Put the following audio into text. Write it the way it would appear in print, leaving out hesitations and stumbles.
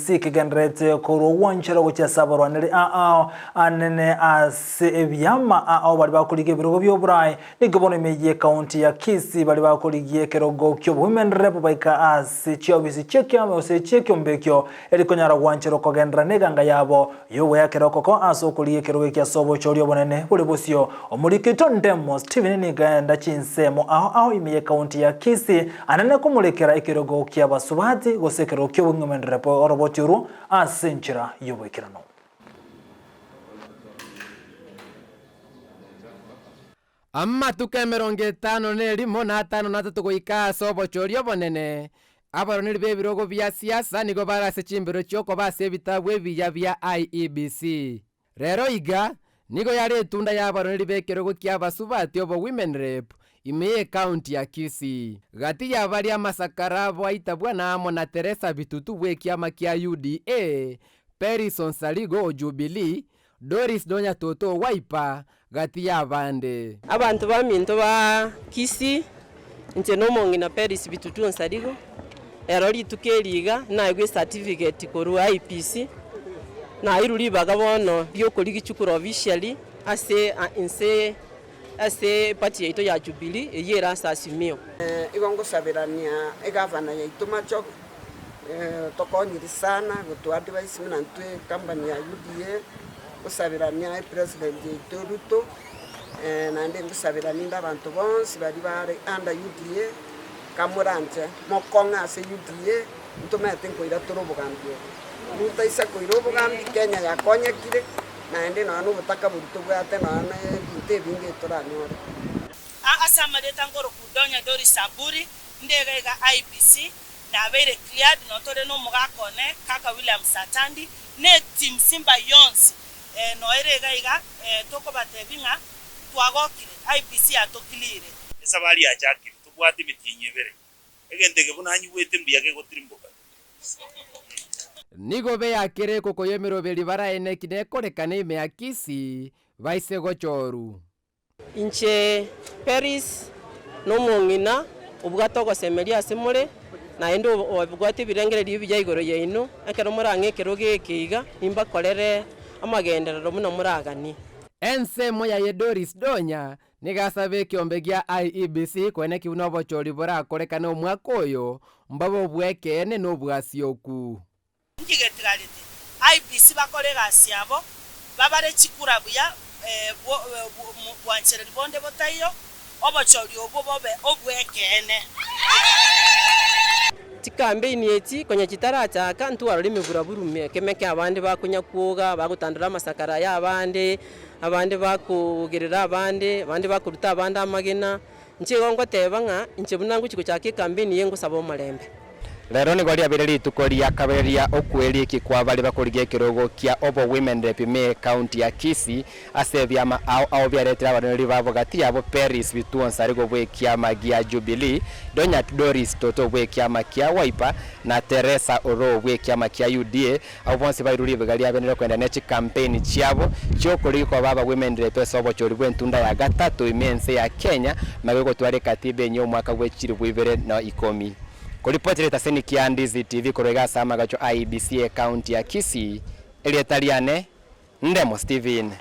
IEBC kigenderete kuruwanchira gucyasabarwanire anene ase ebyama bali bakurigiye ibirogo by'oburayi nigabone megiye county ya Kisii bali bakurigiye kerogo kyo women rep baika ase cyobisi cyekya ose cyekyombekyo eriko nyara gwanchiro kogendera neganga yabo yowe yakeroko ko aso kuriye kerogo kya sobo choryo bonene buli busyo omurikito ndemo Steven niganda chinsemo aho imiye county ya Kisii anene kumulekera ekerogo kya basubati gosekero kyo women rep oroboturu asenchira yobekirano Amma tukemeronge 5 kuika sobo chorio bonene abaroniri bebirogo bya siasa nigo barase chimbiro cyoko base bitabwe biya bya IEBC rero iga nigo yari tunda y'abaroniri bekerogo ky'abasubati obo women rep imeye county ya Kisii gati ya bali amasakara bwaitabwa namo na Teresa bitutu bwe kyama kya UDA Perison Saligo Jubilee Doris Donya Toto Wiper gati ya bande abantu baminto ba Kisii nche no mongina Peris bitutu Saligo erori tukeliga na igwe certificate koru IPC na iruri bagabono byo kuri gichukuro officially ase party yaito ya Jubilee eyera asasimio igongo sabirania egavana yaito macho tokonyiri sana gutu advice mina ntwe company ya UDA usabirania president yaito Ruto na ndi ngusabirania ndabantu bonse bari bare under UDA kamuranje mokonga ase UDA ntumete nkoira turubugambye mutaisa koirobugambi Kenya yakonyekire na ndi no butaka buruto bwate na bite binge turanyore asamareta ngoro kudonya Doris Saburi ndegega IPC na bere cleared no tore no mugakone kaka William Satandi ne team Simba Yons no erega toko batebinga twagokire IPC atokilire esabali ya jaki tubwate mitinye bere egendege bunanyi wete mbiyage gotirimboka nigo be yakere koko yemero beli baraene kine korekane ime ya Kisii baise gochoru inche Paris no mongina ubwatoko semeria simule na endo obugwate birengere libya igoro yeino akero murange keroge kiga imba kolere amagenderero muno muragani ense moya ye Doris Donya nigasabe kyombe gya IEBC kwene kiuno bochori bora korekane omwaka oyo mbabo bwekene no bwasioku ntigetiralite IPC bakorega siabo babare chikura buya bwanchereri bonde botayo obochori obobe obwekene campaign yeti kwenye kitaracha kantu warimi buraburume kemeke abandi bakunya kuoga bagutandura masakara ya abandi bakugerera abandi bakuruta abandi amagena nchigongo tebanga nchibunangu chiko chake campaign yengo sabo malembe Lero ni goli abireri tukoria kaberia okweli kikwa bali bakurigie kirogo kia obo women rep me county ya Kisii ase byama au byaretera abanori babo gati yabo Paris bituon Sarigo bwe kiama gia Jubilee Donya Doris Toto bwe kiama kia Wiper na Teresa Oro bwe kiama kia UDA au bonse bairuri begali abenero kwenda nechi campaign chiabo cyokuri ko baba women rep sobo chori bwe ntunda ya gatatu imense ya Kenya magego tware katibe nyo mwaka bwe chiri bwibere na ikomi Kuripoti taseni kia Ndizi TV kurega sama gacho IEBC county ya Kisii Elietaliane Ndemo Steven